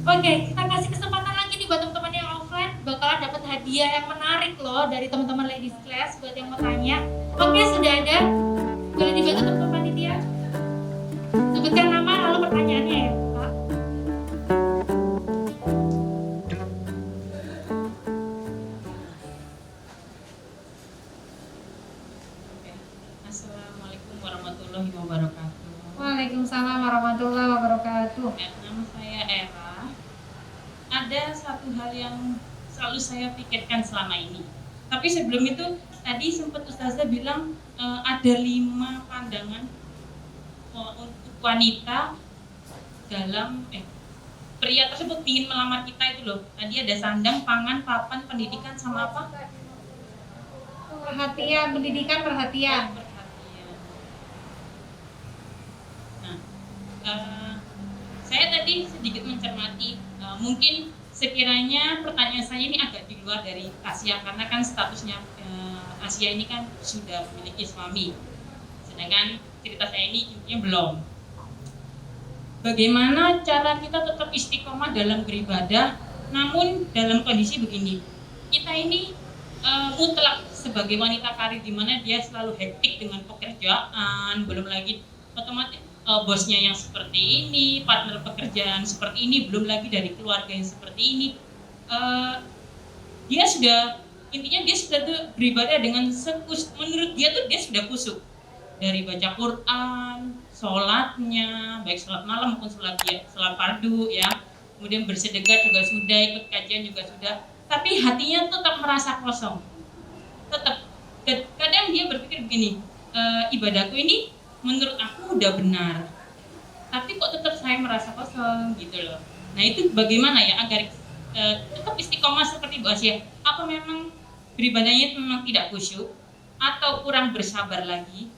Oke, kita kasih kesempatan lagi nih buat teman-teman yang offline, bakalan dapat hadiah yang menarik loh dari teman-teman ladies class buat yang mau tanya. Oke, sudah ada. Boleh dibantu teman-teman panitia? Sebutkan nama lalu pertanyaannya ya, Pak. Assalamualaikum warahmatullahi wabarakatuh. Waalaikumsalam warahmatullahi wabarakatuh. Nama saya Era. Ada satu hal yang selalu saya pikirkan selama ini. Tapi sebelum itu, tadi sempat Ustazah bilang ada 5 pandangan untuk wanita dalam pria tersebut ingin melamar kita itu loh. Tadi ada sandang, pangan, papan, pendidikan, sama apa? Perhatian, pendidikan, perhatian. Saya tadi sedikit mencermati, mungkin sekiranya pertanyaan saya ini agak di luar dari Asia, karena kan statusnya Asia ini kan sudah memiliki suami, sedangkan cerita saya ini intinya belum. Bagaimana cara kita tetap istiqomah dalam beribadah, namun dalam kondisi begini, kita ini mutlak sebagai wanita karir, di mana dia selalu hektik dengan pekerjaan, belum lagi otomatis bosnya yang seperti ini, partner pekerjaan seperti ini, belum lagi dari keluarga yang seperti ini. Dia sudah, intinya dia sudah beribadah dengan menurut dia tuh dia sudah kusuk. Dari baca Quran, sholatnya, baik sholat malam maupun sholat fardu ya. Kemudian bersedekah juga sudah, ikut kajian juga sudah. Tapi hatinya tetap merasa kosong. Tetap, kadang dia berpikir begini, ibadahku ini menurut aku udah benar, tapi kok tetap saya merasa kosong gitu loh. Nah itu bagaimana ya agar tetap istiqomah seperti Bu Asia? Apa memang beribadahnya itu memang tidak khusyuk, atau kurang bersabar lagi,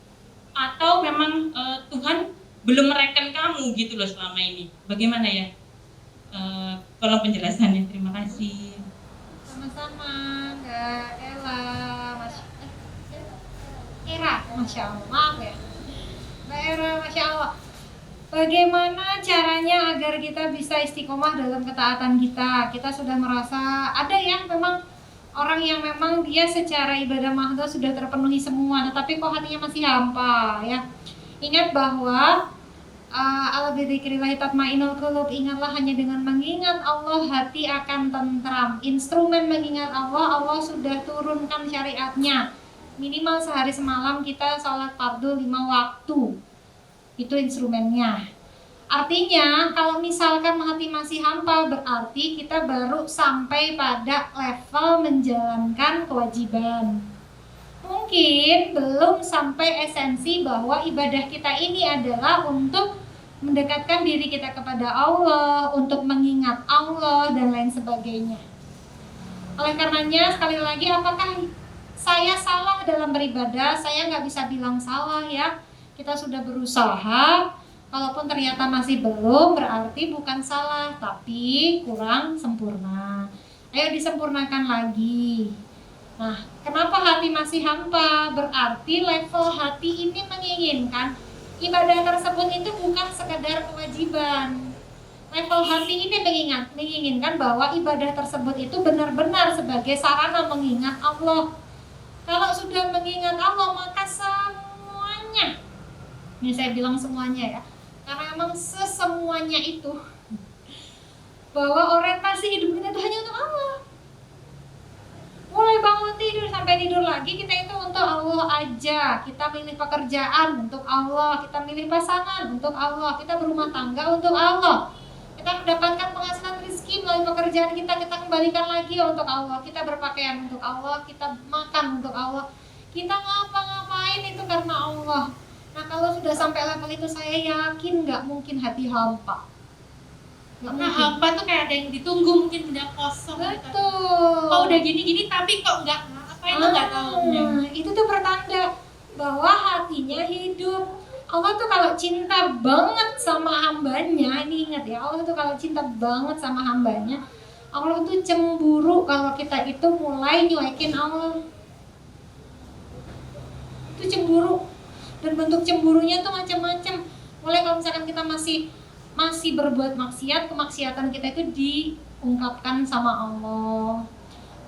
atau memang Tuhan belum mereken kamu gitu loh selama ini? Bagaimana ya? Tolong penjelasannya, terima kasih. Sama-sama, Mbak Ella, Era, Masya Allah, maaf ya Mbak Era, Masya Allah. Bagaimana caranya agar kita bisa istiqomah dalam ketaatan kita? Kita sudah merasa ada yang memang orang yang memang dia secara ibadah mahdoh sudah terpenuhi semua, tetapi kok hatinya masih hampa ya. Ingat bahwa ala bidzikrillah tatmainnul qulub, ingatlah hanya dengan mengingat Allah hati akan tentram. Instrumen mengingat Allah, Allah sudah turunkan syariatnya. Minimal sehari semalam kita sholat fardu 5 waktu. Itu instrumennya. Artinya kalau misalkan hati masih hampa, berarti kita baru sampai pada level menjalankan kewajiban. Mungkin belum sampai esensi bahwa ibadah kita ini adalah untuk mendekatkan diri kita kepada Allah, untuk mengingat Allah dan lain sebagainya. Oleh karenanya sekali lagi, apakah saya salah dalam beribadah? Saya nggak bisa bilang salah ya. Kita sudah berusaha, kalaupun ternyata masih belum, berarti bukan salah, tapi kurang sempurna. Ayo disempurnakan lagi. Nah, kenapa hati masih hampa? Berarti level hati ini menginginkan ibadah tersebut itu bukan sekadar kewajiban. Level hati ini menginginkan bahwa ibadah tersebut itu benar-benar sebagai sarana mengingat Allah. Kalau sudah mengingat Allah, maka semuanya, ini saya bilang semuanya ya, karena memang sesemuanya itu, bahwa orientasi hidup kita itu hanya untuk Allah. Mulai bangun tidur sampai tidur lagi, kita itu untuk Allah aja. Kita milih pekerjaan untuk Allah, kita milih pasangan untuk Allah, kita berumah tangga untuk Allah, kita mendapatkan penghasilan rezeki melalui pekerjaan kita kembalikan lagi untuk Allah. Kita berpakaian untuk Allah, kita makan untuk Allah, kita ngapa-ngapain itu karena Allah. Nah kalau sudah sampai level itu, saya yakin nggak mungkin hati hampa. Nah hampa tuh kayak ada yang ditunggu, mungkin udah kosong. Betul. Oh udah gini-gini tapi kok nggak apa itu nggak tahu. Itu tuh pertanda bahwa hatinya hidup. Allah tuh kalau cinta banget sama hambanya, ini ingat ya, Allah tuh kalau cinta banget sama hambanya, Allah tuh cemburu kalau kita itu mulai nyuekin Allah. Itu cemburu, dan bentuk cemburunya tuh macam-macam. Mulai kalau misalkan kita masih masih berbuat maksiat, kemaksiatan kita itu diungkapkan sama Allah.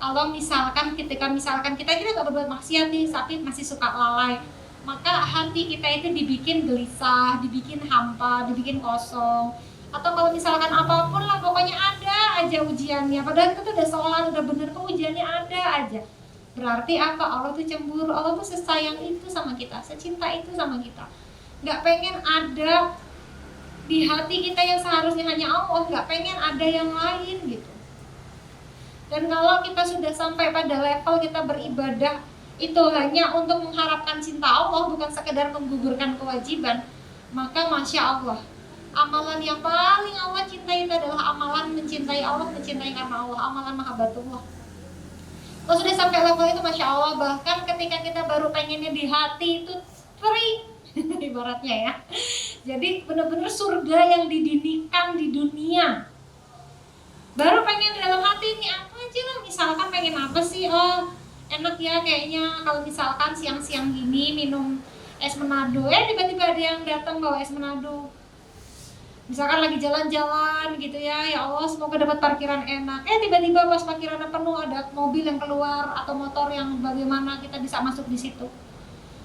Kalau misalkan ketika kita nggak berbuat maksiat nih, tapi masih suka lalai, maka hati kita itu dibikin gelisah, dibikin hampa, dibikin kosong. Atau kalau misalkan apapun lah, pokoknya ada aja ujiannya, padahal kita udah sholat, udah bener kok, ujiannya ada aja. Berarti apa? Allah tuh cemburu, Allah tuh sesayang itu sama kita, secinta itu sama kita. Gak pengen ada di hati kita yang seharusnya hanya Allah, gak pengen ada yang lain gitu. Dan kalau kita sudah sampai pada level kita beribadah itu hanya untuk mengharapkan cinta Allah, bukan sekedar menggugurkan kewajiban, maka Masya Allah, amalan yang paling Allah cintai itu adalah amalan mencintai Allah, mencintai karena Allah, amalan mahabbatullah. Kalau sudah sampai level itu Masya Allah, bahkan ketika kita baru pengennya di hati itu free ibaratnya ya. Jadi benar-benar surga yang didinikan di dunia. Baru pengen di dalam hati ini apa aja lah, misalkan pengen apa sih, oh enak ya kayaknya kalau misalkan siang-siang gini minum es Manado, tiba-tiba ada yang datang bawa es Manado. Misalkan lagi jalan-jalan gitu ya Allah semoga dapat parkiran enak, tiba-tiba pas parkirannya penuh ada mobil yang keluar atau motor yang bagaimana kita bisa masuk di situ.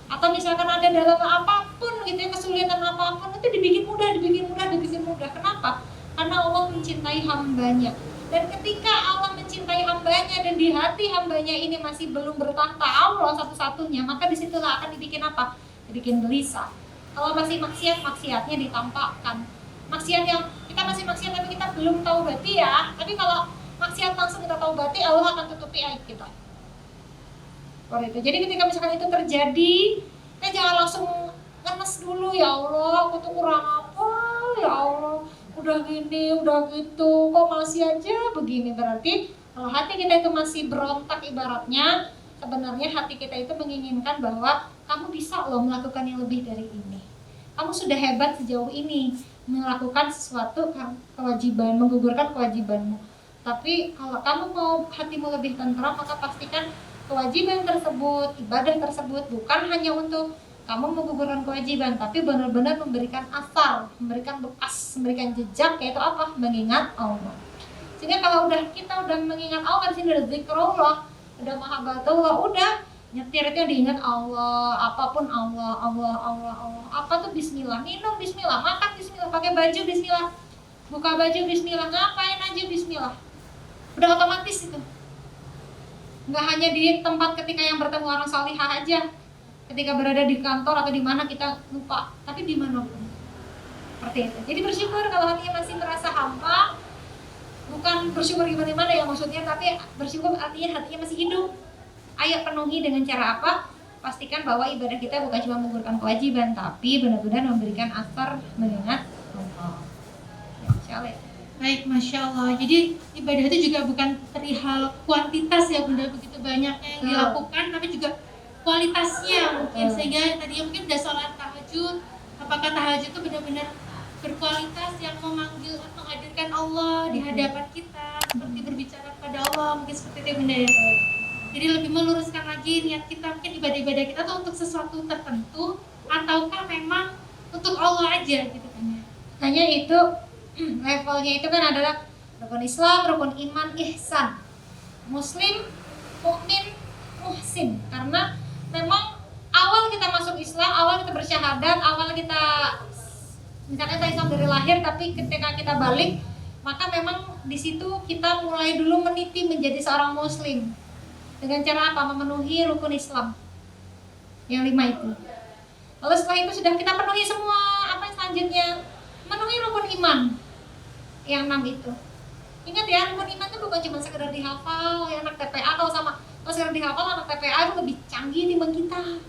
Atau misalkan ada dalam apapun gitu ya, kesulitan apapun itu dibikin mudah. Kenapa? Karena Allah mencintai hambanya. Dan ketika Allah mencintai hambanya dan di hati hambanya ini masih belum bertahta Allah satu-satunya, maka disitulah akan dibikin apa? Dibikin gelisah. Kalau masih maksiat, maksiatnya ditampakkan. Maksiat yang kita masih maksiat tapi kita belum taubati ya. Tapi kalau maksiat langsung kita taubati, Allah akan tutupi aib kita. Seperti itu. Jadi ketika misalkan itu terjadi, kita jangan langsung ngenes dulu, ya Allah, aku tuh kurang apa, ya Allah, udah gini, udah gitu, kok masih aja begini. Berarti kalau hati kita itu masih berontak ibaratnya, sebenarnya hati kita itu menginginkan bahwa kamu bisa loh melakukan yang lebih dari ini. Kamu sudah hebat sejauh ini melakukan sesuatu kewajiban, menggugurkan kewajibanmu. Tapi kalau kamu mau hatimu lebih tentram, maka pastikan kewajiban tersebut, ibadah tersebut bukan hanya untuk kamu menggugurkan kewajiban, tapi benar-benar memberikan asar, memberikan bekas, memberikan jejak, yaitu apa? Mengingat Allah. Sehingga kalau kita udah mengingat Allah, di sini ada zikrullah, udah mahabbatullah, udah nyetir itu diingat Allah, apapun Allah. Apa tuh bismillah, minum bismillah, makan bismillah, pakai baju bismillah, buka baju bismillah, ngapain aja bismillah. Udah otomatis itu. Nggak hanya di tempat ketika yang bertemu orang salihah aja, ketika berada di kantor atau di mana kita lupa, tapi dimanapun seperti itu. Jadi bersyukur kalau hatinya masih merasa hampa, bukan bersyukur gimana ya maksudnya, tapi bersyukur artinya hatinya masih hidup. Ayo penuhi dengan cara apa? Pastikan bahwa ibadah kita bukan cuma menggugurkan kewajiban, tapi benar-benar memberikan asar mengingat Allah. Ya, insyaallah. Baik, Masya Allah. Jadi ibadah itu juga bukan perihal kuantitas ya Bunda, begitu banyaknya yang dilakukan, tapi juga kualitasnya mungkin. Sehingga tadi mungkin udah sholat tahajud, apakah tahajud itu benar-benar berkualitas yang menghadirkan Allah di hadapan kita, seperti berbicara kepada Allah, mungkin seperti itu Bunda ya. Jadi lebih meluruskan lagi niat kita, mungkin ibadah-ibadah kita tuh untuk sesuatu tertentu ataukah memang untuk Allah aja gitu kan ya. Hanya itu levelnya itu kan adalah rukun Islam, rukun iman, ihsan, muslim, mukmin, muhsin. Karena memang awal kita masuk Islam, awal kita bersyahadat, awal kita misalnya kita Islam dari lahir, tapi ketika kita balik, maka memang di situ kita mulai dulu meniti menjadi seorang muslim. Dengan cara apa? Memenuhi rukun Islam yang 5 itu. Lalu setelah itu sudah kita penuhi semua, apa yang selanjutnya? Memenuhi rukun iman yang 6 itu. Ingat ya, rukun iman itu bukan cuma sekedar dihafal, ya anak TPA kalau sekedar dihafal anak TPA itu lebih canggih dibanding kita.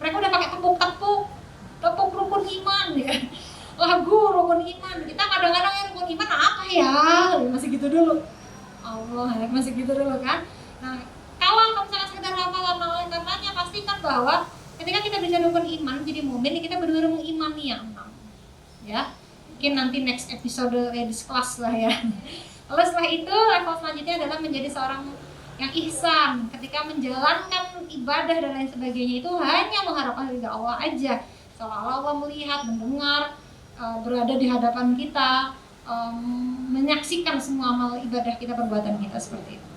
Mereka udah pakai tepuk rukun iman ya. Lagu rukun iman. Kita kadang-kadang ya rukun iman apa ya? Masih gitu dulu. Allah, masih gitu dulu kan. Nah, kalau misalnya sekedar hafalan karenanya pastikan bahwa ketika kita bisa rukun iman jadi mukmin, kita benar-benar mengimani yang 6. Ya. Mungkin nanti next episode ladies class lah ya. Lalu setelah itu level selanjutnya adalah menjadi seorang yang ihsan. Ketika menjalankan ibadah dan lain sebagainya itu hanya mengharapkan ridha Allah aja. Seolah-olah Allah melihat, mendengar, berada di hadapan kita, menyaksikan semua amal ibadah kita, perbuatan kita seperti itu.